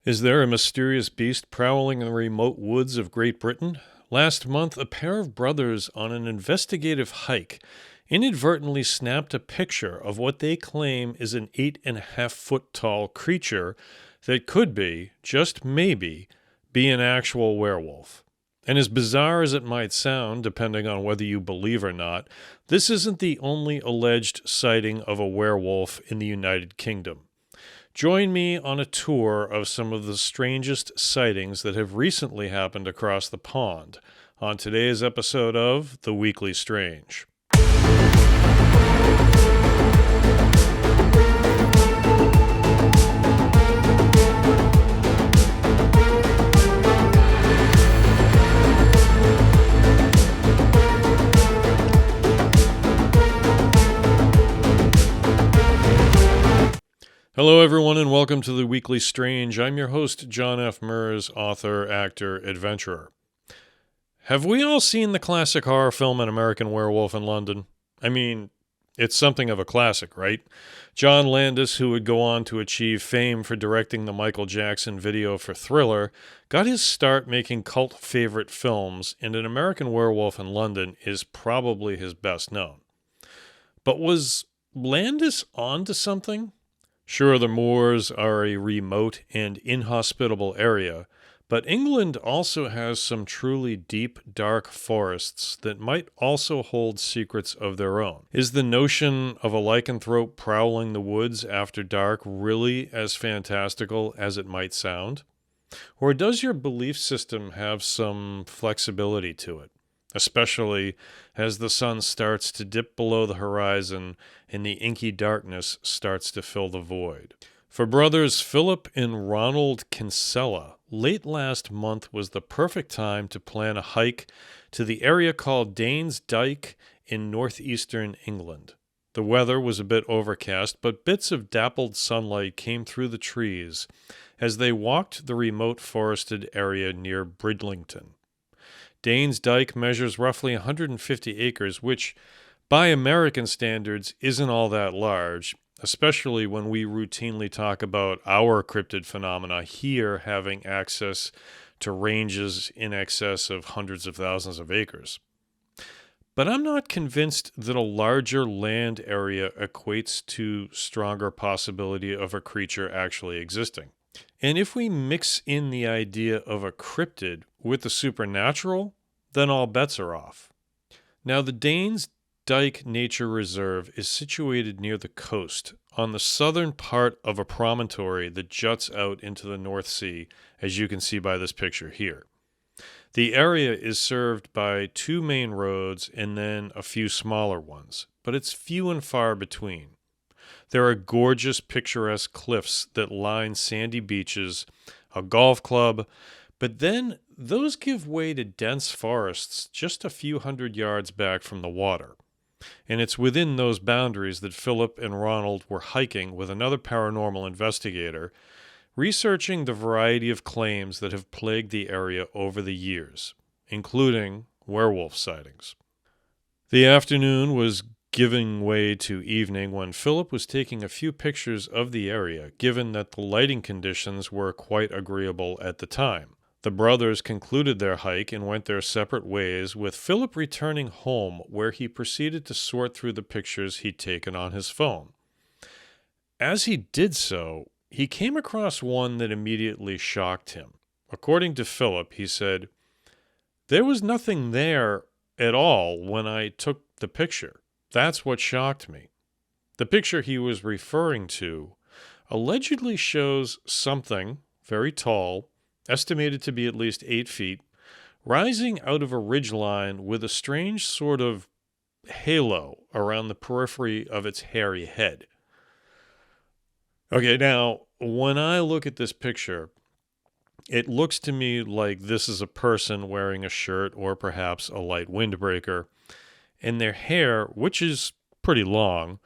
Is there a mysterious beast prowling in the remote woods of Great Britain? Last month, a pair of brothers on an investigative hike inadvertently snapped a picture of what they claim is an 8.5 foot tall creature that could be, just maybe, be an actual werewolf. And as bizarre as it might sound, depending on whether you believe or not, this isn't the only alleged sighting of a werewolf in the United Kingdom. Join me on a tour of some of the strangest sightings that have recently happened across the pond on today's episode of The Weekly Strange. Hello, everyone, and welcome to The Weekly Strange. I'm your host, John F. Murs, author, actor, adventurer. Have we all seen the classic horror film An American Werewolf in London? I mean, it's something of a classic, right? John Landis, who would go on to achieve fame for directing the Michael Jackson video for Thriller, got his start making cult favorite films, and An American Werewolf in London is probably his best known. But was Landis onto something? Sure, the moors are a remote and inhospitable area, but England also has some truly deep, dark forests that might also hold secrets of their own. Is the notion of a lycanthrope prowling the woods after dark really as fantastical as it might sound? Or does your belief system have some flexibility to it, especially as the sun starts to dip below the horizon and the inky darkness starts to fill the void? For brothers Philip and Ronald Kinsella, late last month was the perfect time to plan a hike to the area called Danes Dyke in northeastern England. The weather was a bit overcast, but bits of dappled sunlight came through the trees as they walked the remote forested area near Bridlington. Danes Dyke measures roughly 150 acres, which, by American standards, isn't all that large, especially when we routinely talk about our cryptid phenomena here having access to ranges in excess of hundreds of thousands of acres. But I'm not convinced that a larger land area equates to stronger possibility of a creature actually existing. And if we mix in the idea of a cryptid with the supernatural, then all bets are off. Now, the Danes Dyke Nature Reserve is situated near the coast, on the southern part of a promontory that juts out into the North Sea, as you can see by this picture here. The area is served by two main roads and then a few smaller ones, but it's few and far between. There are gorgeous, picturesque cliffs that line sandy beaches, a golf club, but then those give way to dense forests just a few hundred yards back from the water. And it's within those boundaries that Philip and Ronald were hiking with another paranormal investigator, researching the variety of claims that have plagued the area over the years, including werewolf sightings. The afternoon was giving way to evening when Philip was taking a few pictures of the area, given that the lighting conditions were quite agreeable at the time. The brothers concluded their hike and went their separate ways, with Philip returning home, where he proceeded to sort through the pictures he'd taken on his phone. As he did so, he came across one that immediately shocked him. According to Philip, he said, "There was nothing there at all when I took the picture. That's what shocked me." The picture he was referring to allegedly shows something very tall, estimated to be at least 8 feet, rising out of a ridgeline with a strange sort of halo around the periphery of its hairy head. Okay, now, when I look at this picture, it looks to me like this is a person wearing a shirt or perhaps a light windbreaker, and their hair, which is pretty long,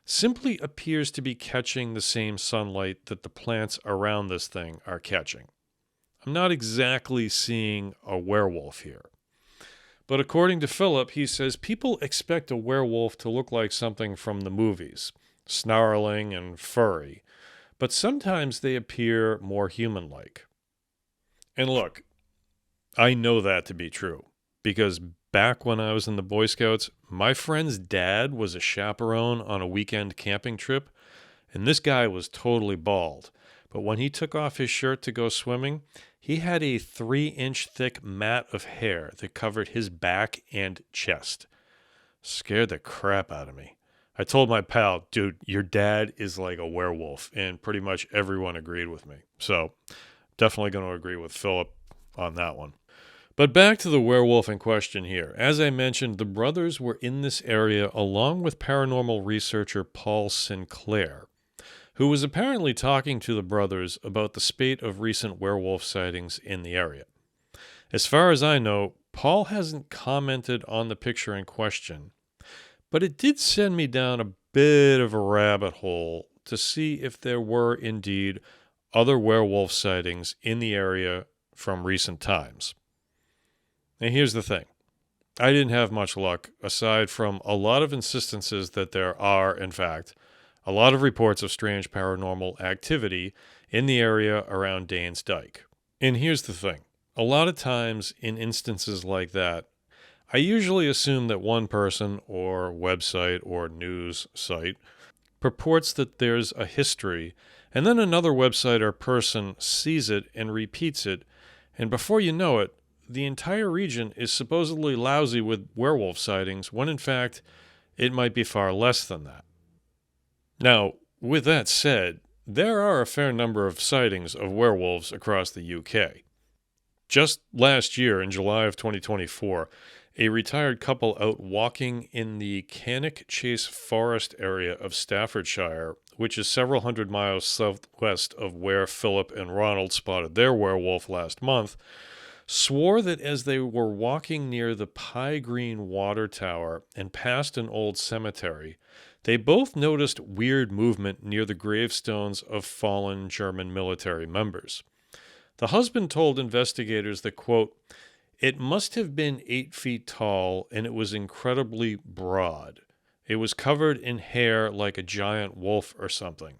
simply appears to be catching the same sunlight that the plants around this thing are catching. I'm not exactly seeing a werewolf here. But according to Philip, he says people expect a werewolf to look like something from the movies, snarling and furry. but sometimes they appear more human-like. And look, I know that to be true, because back when I was in the Boy Scouts, my friend's dad was a chaperone on a weekend camping trip, and this guy was totally bald. But when he took off his shirt to go swimming, he had a 3-inch thick mat of hair that covered his back and chest. Scared the crap out of me. I told my pal, dude, your dad is like a werewolf, and pretty much everyone agreed with me. So definitely going to agree with Philip on that one. But back to the werewolf in question here. As I mentioned, the brothers were in this area along with paranormal researcher Paul Sinclair, who was apparently talking to the brothers about the spate of recent werewolf sightings in the area. As far as I know, Paul hasn't commented on the picture in question, but it did send me down a bit of a rabbit hole to see if there were indeed other werewolf sightings in the area from recent times. And here's the thing. I didn't have much luck, aside from a lot of instances that there are, in fact, a lot of reports of strange paranormal activity in the area around Danes Dyke. And here's the thing. A lot of times in instances like that, I usually assume that one person or website or news site purports that there's a history, and then another website or person sees it and repeats it, and before you know it, the entire region is supposedly lousy with werewolf sightings, when in fact, it might be far less than that. Now, with that said, there are a fair number of sightings of werewolves across the UK. Just last year, in July of 2024, a retired couple out walking in the Cannock Chase Forest area of Staffordshire, which is several hundred miles southwest of where Philip and Ronald spotted their werewolf last month, swore that as they were walking near the Pie Green Water Tower and past an old cemetery, they both noticed weird movement near the gravestones of fallen German military members. The husband told investigators that, quote, "It must have been 8 feet tall and it was incredibly broad. It was covered in hair like a giant wolf or something,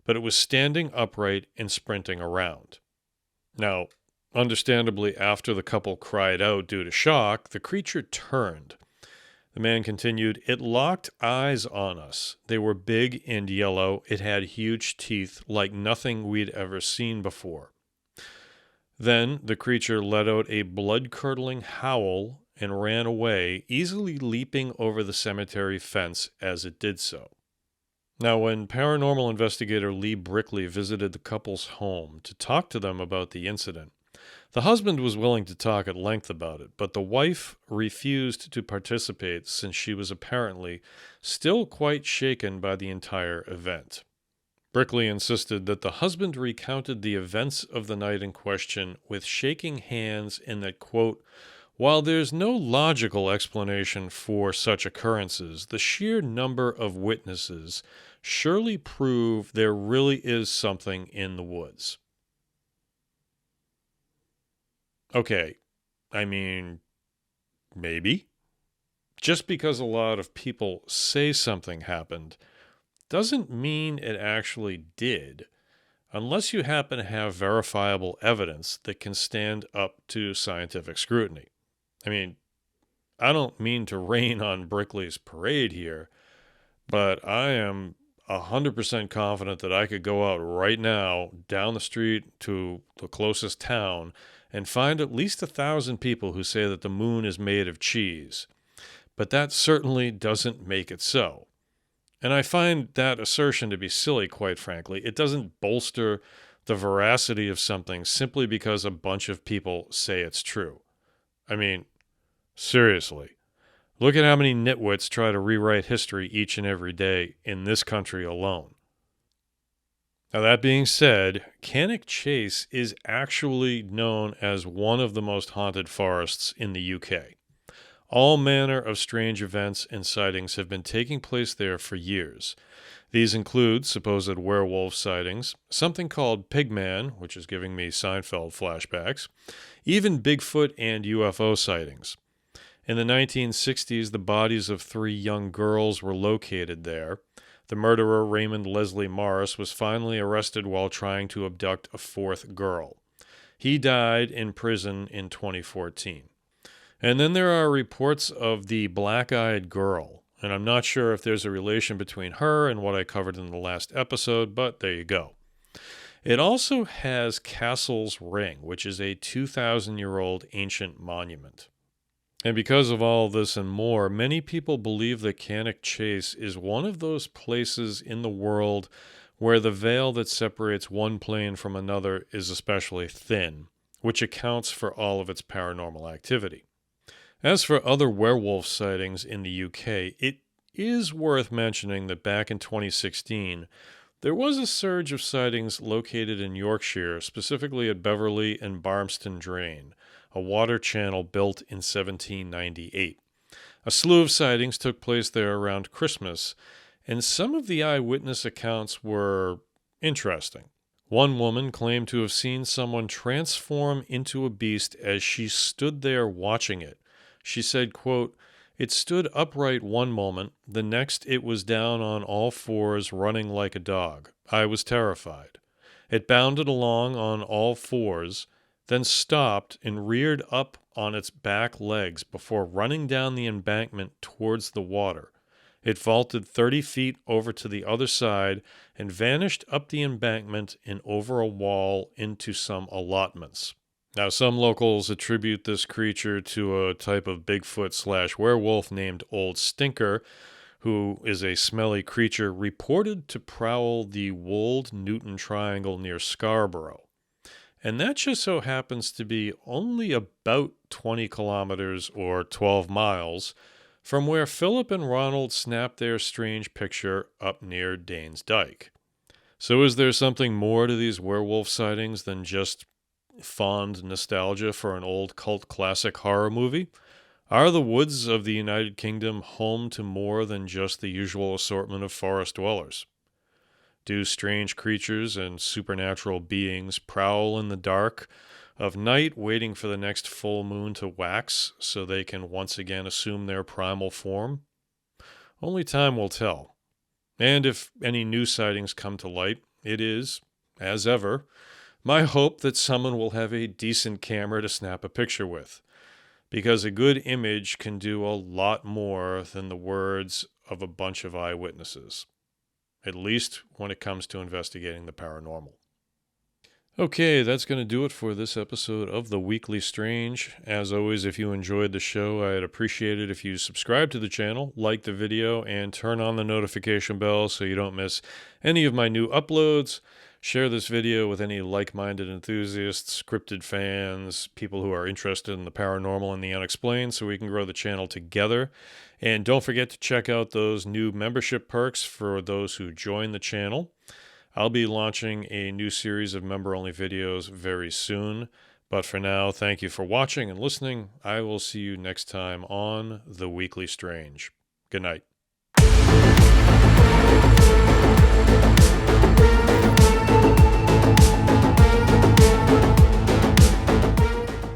but it was standing upright and sprinting around." Now, understandably, after the couple cried out due to shock, the creature turned. The man continued, "It locked eyes on us. They were big and yellow. It had huge teeth like nothing we'd ever seen before." Then the creature let out a blood-curdling howl and ran away, easily leaping over the cemetery fence as it did so. Now, when paranormal investigator Lee Brickley visited the couple's home to talk to them about the incident, the husband was willing to talk at length about it, but the wife refused to participate since she was apparently still quite shaken by the entire event. Brickley insisted that the husband recounted the events of the night in question with shaking hands and that, quote, "While there's no logical explanation for such occurrences, the sheer number of witnesses surely prove there really is something in the woods." Okay, I mean, maybe. Just because a lot of people say something happened doesn't mean it actually did, unless you happen to have verifiable evidence that can stand up to scientific scrutiny. I mean, I don't mean to rain on Brickley's parade here, but I am 100% confident that I could go out right now down the street to the closest town and find at least 1,000 people who say that the moon is made of cheese. But that certainly doesn't make it so. And I find that assertion to be silly, quite frankly. It doesn't bolster the veracity of something simply because a bunch of people say it's true. I mean, seriously. Look at how many nitwits try to rewrite history each and every day in this country alone. Now, that being said, Cannock Chase is actually known as one of the most haunted forests in the UK. All manner of strange events and sightings have been taking place there for years. These include supposed werewolf sightings, something called Pigman, which is giving me Seinfeld flashbacks, even Bigfoot and UFO sightings. In the 1960s, the bodies of 3 young girls were located there. The murderer, Raymond Leslie Morris, was finally arrested while trying to abduct a fourth girl. He died in prison in 2014. And then there are reports of the black-eyed girl, and I'm not sure if there's a relation between her and what I covered in the last episode, but there you go. It also has Castle's Ring, which is a 2,000-year-old ancient monument. And because of all this and more, many people believe that Cannock Chase is one of those places in the world where the veil that separates one plane from another is especially thin, which accounts for all of its paranormal activity. As for other werewolf sightings in the UK, it is worth mentioning that back in 2016, there was a surge of sightings located in Yorkshire, specifically at Beverley and Barmston Drain, a water channel built in 1798. A slew of sightings took place there around Christmas, and some of the eyewitness accounts were interesting. One woman claimed to have seen someone transform into a beast as she stood there watching it. She said, quote, "It stood upright one moment, the next it was down on all fours running like a dog. I was terrified. It bounded along on all fours, then stopped and reared up on its back legs before running down the embankment towards the water. It vaulted 30 feet over to the other side and vanished up the embankment and over a wall into some allotments." Now, some locals attribute this creature to a type of Bigfoot/werewolf named Old Stinker, who is a smelly creature reported to prowl the Wold Newton Triangle near Scarborough. And that just so happens to be only about 20 kilometers or 12 miles from where Philip and Ronald snapped their strange picture up near Danes Dyke. So is there something more to these werewolf sightings than just fond nostalgia for an old cult classic horror movie? Are the woods of the United Kingdom home to more than just the usual assortment of forest dwellers? Do strange creatures and supernatural beings prowl in the dark of night, waiting for the next full moon to wax so they can once again assume their primal form? Only time will tell. And if any new sightings come to light, it is, as ever, my hope that someone will have a decent camera to snap a picture with, because a good image can do a lot more than the words of a bunch of eyewitnesses, at least when it comes to investigating the paranormal. Okay, that's going to do it for this episode of The Weekly Strange. As always, if you enjoyed the show, I'd appreciate it if you subscribe to the channel, like the video, and turn on the notification bell so you don't miss any of my new uploads. Share this video with any like-minded enthusiasts, scripted fans, people who are interested in the paranormal and the unexplained, so we can grow the channel together. And don't forget to check out those new membership perks for those who join the channel. I'll be launching a new series of member-only videos very soon. But for now, thank you for watching and listening. I will see you next time on The Weekly Strange. Good night.